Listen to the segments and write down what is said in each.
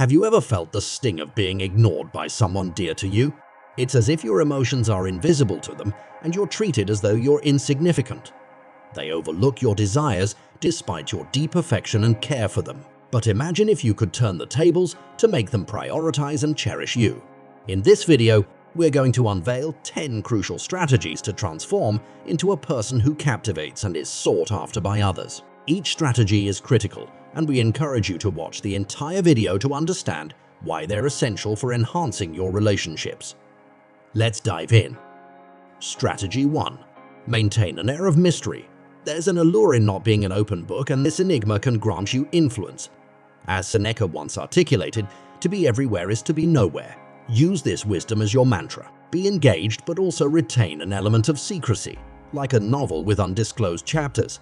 Have you ever felt the sting of being ignored by someone dear to you? It's as if your emotions are invisible to them and you're treated as though you're insignificant. They overlook your desires despite your deep affection and care for them. But imagine if you could turn the tables to make them prioritize and cherish you. In this video, we're going to unveil 10 crucial strategies to transform into a person who captivates and is sought after by others. Each strategy is critical, and we encourage you to watch the entire video to understand why they're essential for enhancing your relationships. Let's dive in. Strategy 1. Maintain an air of mystery. There's an allure in not being an open book, and this enigma can grant you influence. As Seneca once articulated, to be everywhere is to be nowhere. Use this wisdom as your mantra. Be engaged, but also retain an element of secrecy, like a novel with undisclosed chapters.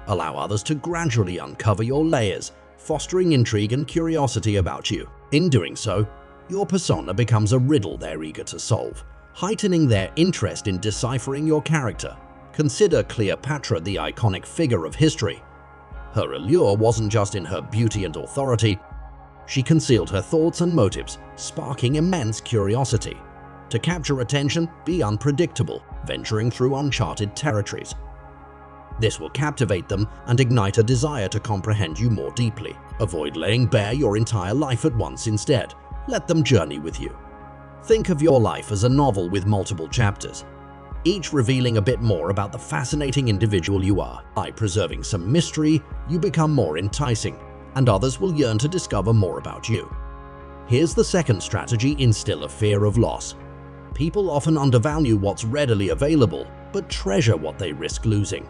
Allow others to gradually uncover your layers, fostering intrigue and curiosity about you. In doing so, your persona becomes a riddle they're eager to solve, heightening their interest in deciphering your character. Consider Cleopatra, the iconic figure of history. Her allure wasn't just in her beauty and authority. She concealed her thoughts and motives, sparking immense curiosity. To capture attention, be unpredictable, venturing through uncharted territories. This will captivate them and ignite a desire to comprehend you more deeply. Avoid laying bare your entire life at once instead. Let them journey with you. Think of your life as a novel with multiple chapters, each revealing a bit more about the fascinating individual you are. By preserving some mystery, you become more enticing, and others will yearn to discover more about you. Here's the second strategy: instill a fear of loss. People often undervalue what's readily available, but treasure what they risk losing.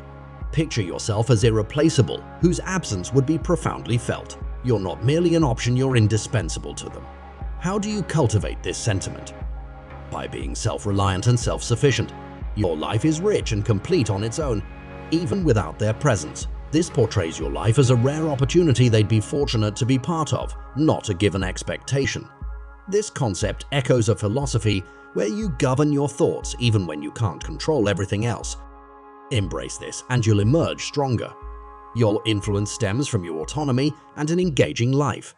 Picture yourself as irreplaceable, whose absence would be profoundly felt. You're not merely an option, you're indispensable to them. How do you cultivate this sentiment? By being self-reliant and self-sufficient. Your life is rich and complete on its own, even without their presence. This portrays your life as a rare opportunity they'd be fortunate to be part of, not a given expectation. This concept echoes a philosophy where you govern your thoughts even when you can't control everything else. Embrace this and you'll emerge stronger. Your influence stems from your autonomy and an engaging life.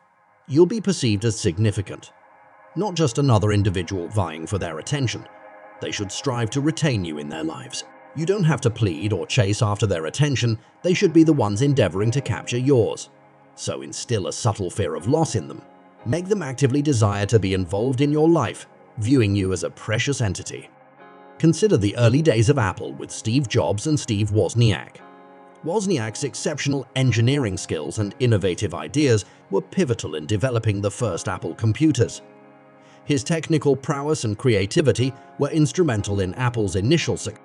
You'll be perceived as significant, not just another individual vying for their attention. They should strive to retain you in their lives. You don't have to plead or chase after their attention, they should be the ones endeavoring to capture yours. So instill a subtle fear of loss in them. Make them actively desire to be involved in your life, viewing you as a precious entity. Consider the early days of Apple with Steve Jobs and Steve Wozniak. Wozniak's exceptional engineering skills and innovative ideas were pivotal in developing the first Apple computers. His technical prowess and creativity were instrumental in Apple's initial success.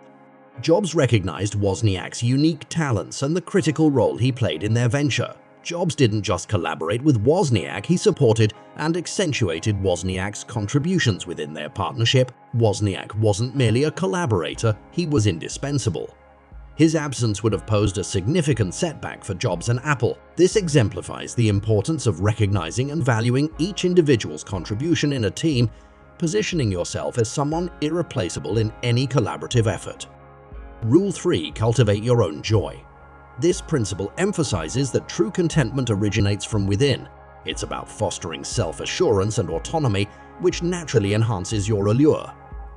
Jobs recognized Wozniak's unique talents and the critical role he played in their venture. Jobs didn't just collaborate with Wozniak, he supported and accentuated Wozniak's contributions within their partnership. Wozniak wasn't merely a collaborator, he was indispensable. His absence would have posed a significant setback for Jobs and Apple. This exemplifies the importance of recognizing and valuing each individual's contribution in a team, positioning yourself as someone irreplaceable in any collaborative effort. Rule 3. Cultivate your own joy. This principle emphasizes that true contentment originates from within. It's about fostering self-assurance and autonomy, which naturally enhances your allure.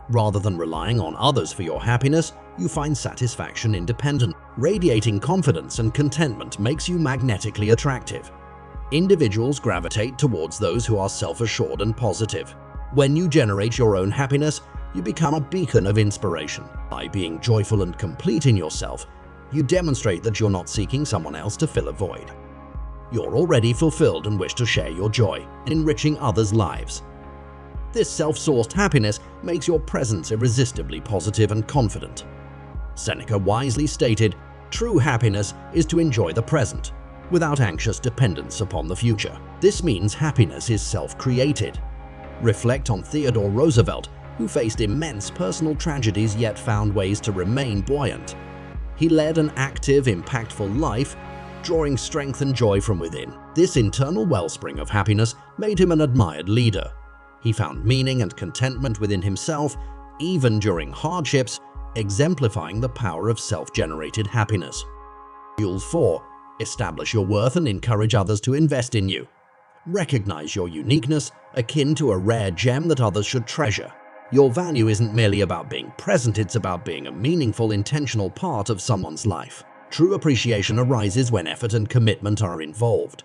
Rather than relying on others for your happiness, you find satisfaction independent. Radiating confidence and contentment makes you magnetically attractive. Individuals gravitate towards those who are self-assured and positive. When you generate your own happiness, you become a beacon of inspiration. By being joyful and complete in yourself, you demonstrate that you're not seeking someone else to fill a void. You're already fulfilled and wish to share your joy, enriching others' lives. This self-sourced happiness makes your presence irresistibly positive and confident. Seneca wisely stated, "True happiness is to enjoy the present, without anxious dependence upon the future." This means happiness is self-created. Reflect on Theodore Roosevelt, who faced immense personal tragedies yet found ways to remain buoyant. He led an active, impactful life, drawing strength and joy from within. This internal wellspring of happiness made him an admired leader. He found meaning and contentment within himself, even during hardships, exemplifying the power of self-generated happiness. Rule 4. Establish your worth and encourage others to invest in you. Recognize your uniqueness, akin to a rare gem that others should treasure. Your value isn't merely about being present, it's about being a meaningful, intentional part of someone's life. True appreciation arises when effort and commitment are involved.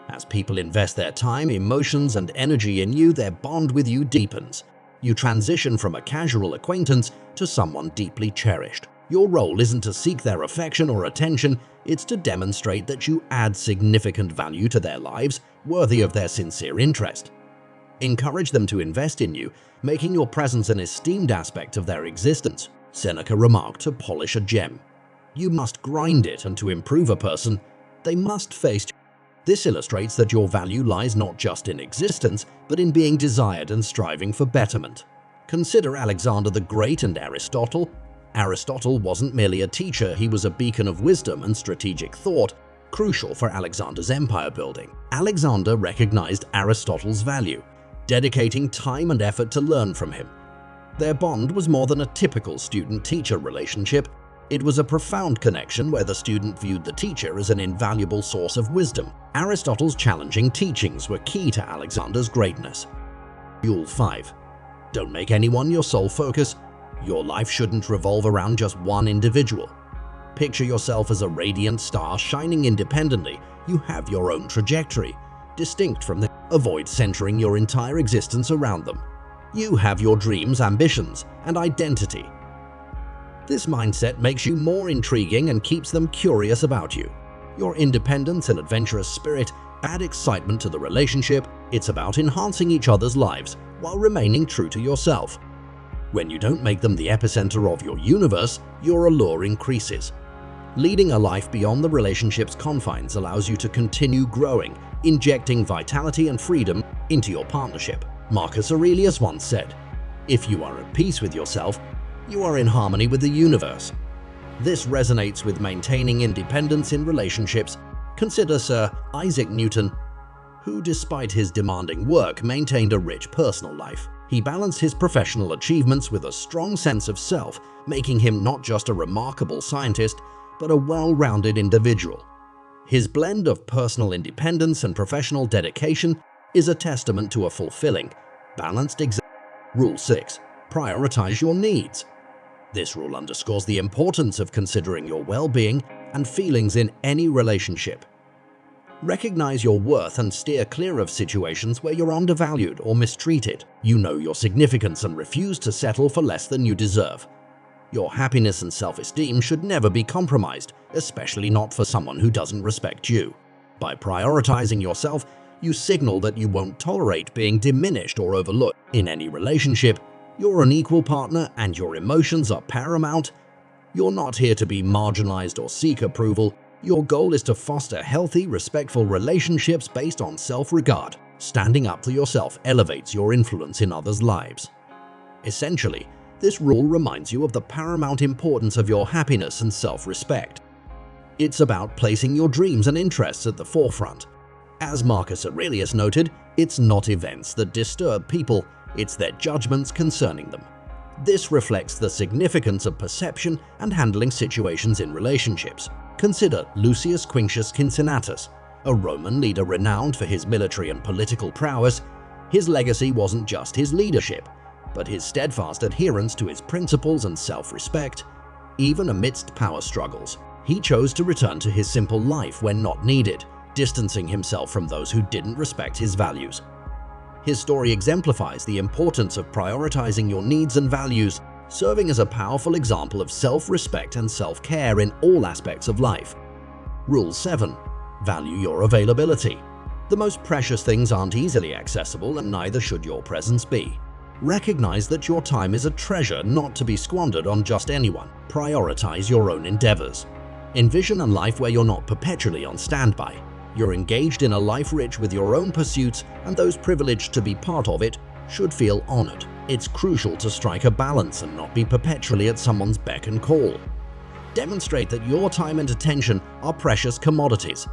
As people invest their time, emotions, and energy in you, their bond with you deepens. You transition from a casual acquaintance to someone deeply cherished. Your role isn't to seek their affection or attention, it's to demonstrate that you add significant value to their lives, worthy of their sincere interest. Encourage them to invest in you, making your presence an esteemed aspect of their existence. Seneca remarked, "To polish a gem, you must grind it, and to improve a person, they must face you." This illustrates that your value lies not just in existence, but in being desired and striving for betterment. Consider Alexander the Great and Aristotle. Aristotle wasn't merely a teacher, he was a beacon of wisdom and strategic thought, crucial for Alexander's empire building. Alexander recognized Aristotle's value, dedicating time and effort to learn from him. Their bond was more than a typical student-teacher relationship. It was a profound connection where the student viewed the teacher as an invaluable source of wisdom. Aristotle's challenging teachings were key to Alexander's greatness. Rule 5. Don't make anyone your sole focus. Your life shouldn't revolve around just one individual. Picture yourself as a radiant star shining independently. You have your own trajectory, distinct from them. Avoid centering your entire existence around them. You have your dreams, ambitions, and identity. This mindset makes you more intriguing and keeps them curious about you. Your independence and adventurous spirit add excitement to the relationship. It's about enhancing each other's lives while remaining true to yourself. When you don't make them the epicenter of your universe, your allure increases. Leading a life beyond the relationship's confines allows you to continue growing, injecting vitality and freedom into your partnership. Marcus Aurelius once said, "If you are at peace with yourself, you are in harmony with the universe." This resonates with maintaining independence in relationships. Consider Sir Isaac Newton, who, despite his demanding work, maintained a rich personal life. He balanced his professional achievements with a strong sense of self, making him not just a remarkable scientist, but a well-rounded individual. His blend of personal independence and professional dedication is a testament to a fulfilling, balanced existence. Rule 6. Prioritize your needs. This rule underscores the importance of considering your well-being and feelings in any relationship. Recognize your worth and steer clear of situations where you're undervalued or mistreated. You know your significance and refuse to settle for less than you deserve. Your happiness and self-esteem should never be compromised, especially not for someone who doesn't respect you. By prioritizing yourself, you signal that you won't tolerate being diminished or overlooked. In any relationship, you're an equal partner and your emotions are paramount. You're not here to be marginalized or seek approval. Your goal is to foster healthy, respectful relationships based on self-regard. Standing up for yourself elevates your influence in others' lives. Essentially, this rule reminds you of the paramount importance of your happiness and self-respect. It's about placing your dreams and interests at the forefront. As Marcus Aurelius noted, it's not events that disturb people, it's their judgments concerning them. This reflects the significance of perception and handling situations in relationships. Consider Lucius Quinctius Cincinnatus, a Roman leader renowned for his military and political prowess. His legacy wasn't just his leadership, but his steadfast adherence to his principles and self-respect. Even amidst power struggles, he chose to return to his simple life when not needed, distancing himself from those who didn't respect his values. His story exemplifies the importance of prioritizing your needs and values, serving as a powerful example of self-respect and self-care in all aspects of life. Rule 7. Value your availability. The most precious things aren't easily accessible, and neither should your presence be. Recognize that your time is a treasure not to be squandered on just anyone. Prioritize your own endeavors. Envision a life where you're not perpetually on standby. You're engaged in a life rich with your own pursuits, and those privileged to be part of it should feel honored. It's crucial to strike a balance and not be perpetually at someone's beck and call. Demonstrate that your time and attention are precious commodities.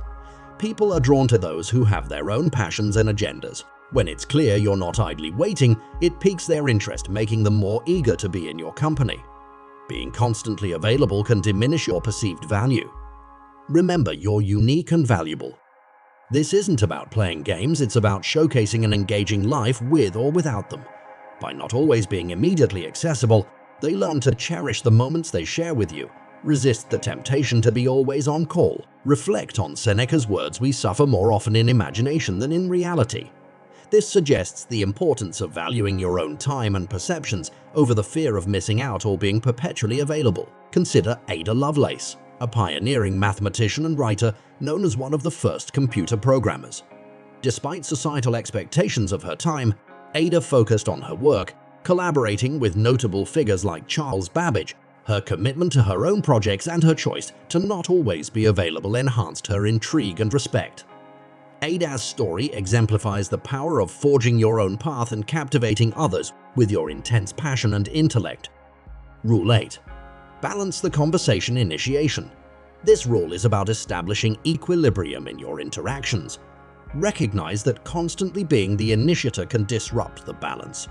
People are drawn to those who have their own passions and agendas. When it's clear you're not idly waiting, it piques their interest, making them more eager to be in your company. Being constantly available can diminish your perceived value. Remember, you're unique and valuable. This isn't about playing games, it's about showcasing an engaging life with or without them. By not always being immediately accessible, they learn to cherish the moments they share with you, resist the temptation to be always on call, reflect on Seneca's words, "We suffer more often in imagination than in reality." This suggests the importance of valuing your own time and perceptions over the fear of missing out or being perpetually available. Consider Ada Lovelace, a pioneering mathematician and writer known as one of the first computer programmers. Despite societal expectations of her time, Ada focused on her work, collaborating with notable figures like Charles Babbage. Her commitment to her own projects and her choice to not always be available enhanced her intrigue and respect. Ada's story exemplifies the power of forging your own path and captivating others with your intense passion and intellect. Rule 8. Balance the conversation initiation. This rule is about establishing equilibrium in your interactions. Recognize that constantly being the initiator can disrupt the balance.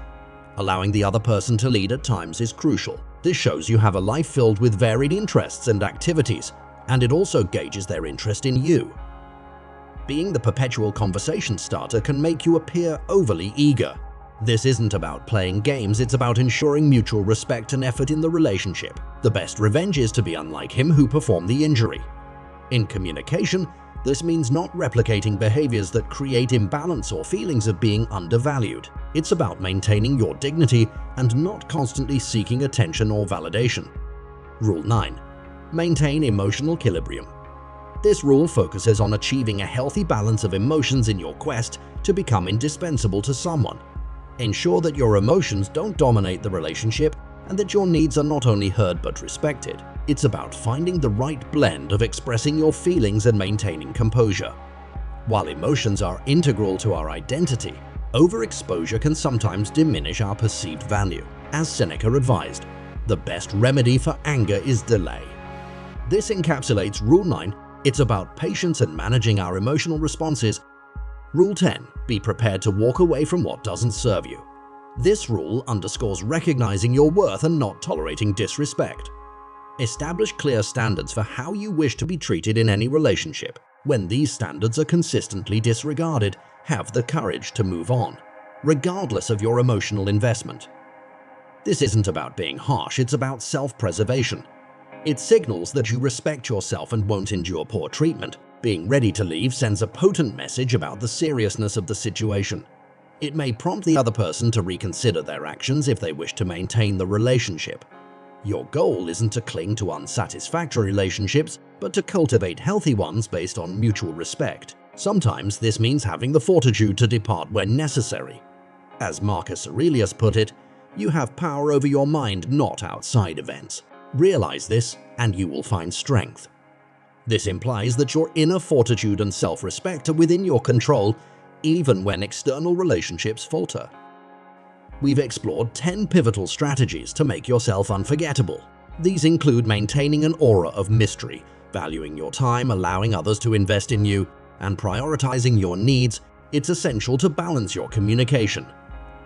Allowing the other person to lead at times is crucial. This shows you have a life filled with varied interests and activities, and it also gauges their interest in you. Being the perpetual conversation starter can make you appear overly eager. This isn't about playing games, it's about ensuring mutual respect and effort in the relationship. The best revenge is to be unlike him who performed the injury. In communication, this means not replicating behaviors that create imbalance or feelings of being undervalued. It's about maintaining your dignity and not constantly seeking attention or validation. Rule 9. Maintain emotional equilibrium. This rule focuses on achieving a healthy balance of emotions in your quest to become indispensable to someone. Ensure that your emotions don't dominate the relationship and that your needs are not only heard but respected. It's about finding the right blend of expressing your feelings and maintaining composure. While emotions are integral to our identity, overexposure can sometimes diminish our perceived value. As Seneca advised, the best remedy for anger is delay. This encapsulates Rule 9. It's about patience and managing our emotional responses. Rule 10. Be prepared to walk away from what doesn't serve you. This rule underscores recognizing your worth and not tolerating disrespect. Establish clear standards for how you wish to be treated in any relationship. When these standards are consistently disregarded, have the courage to move on, regardless of your emotional investment. This isn't about being harsh, it's about self-preservation. It signals that you respect yourself and won't endure poor treatment. Being ready to leave sends a potent message about the seriousness of the situation. It may prompt the other person to reconsider their actions if they wish to maintain the relationship. Your goal isn't to cling to unsatisfactory relationships, but to cultivate healthy ones based on mutual respect. Sometimes this means having the fortitude to depart when necessary. As Marcus Aurelius put it, you have power over your mind, not outside events. Realize this, and you will find strength. This implies that your inner fortitude and self-respect are within your control, even when external relationships falter. We've explored 10 pivotal strategies to make yourself unforgettable. These include maintaining an aura of mystery, valuing your time, allowing others to invest in you, and prioritizing your needs. It's essential to balance your communication.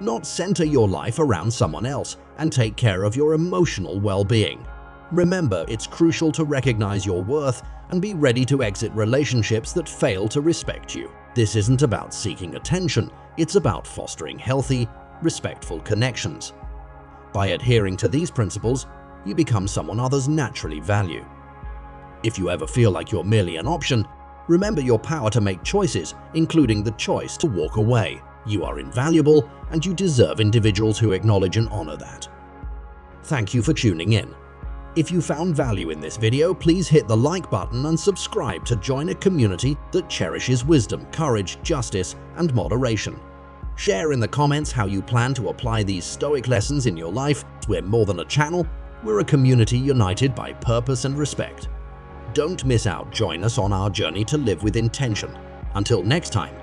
Not center your life around someone else, and take care of your emotional well-being. Remember, it's crucial to recognize your worth and be ready to exit relationships that fail to respect you. This isn't about seeking attention, it's about fostering healthy, respectful connections. By adhering to these principles, you become someone others naturally value. If you ever feel like you're merely an option, remember your power to make choices, including the choice to walk away. You are invaluable, and you deserve individuals who acknowledge and honor that. Thank you for tuning in. If you found value in this video, please hit the like button and subscribe to join a community that cherishes wisdom, courage, justice, and moderation. Share in the comments how you plan to apply these Stoic lessons in your life. We're more than a channel, we're a community united by purpose and respect. Don't miss out, join us on our journey to live with intention. Until next time,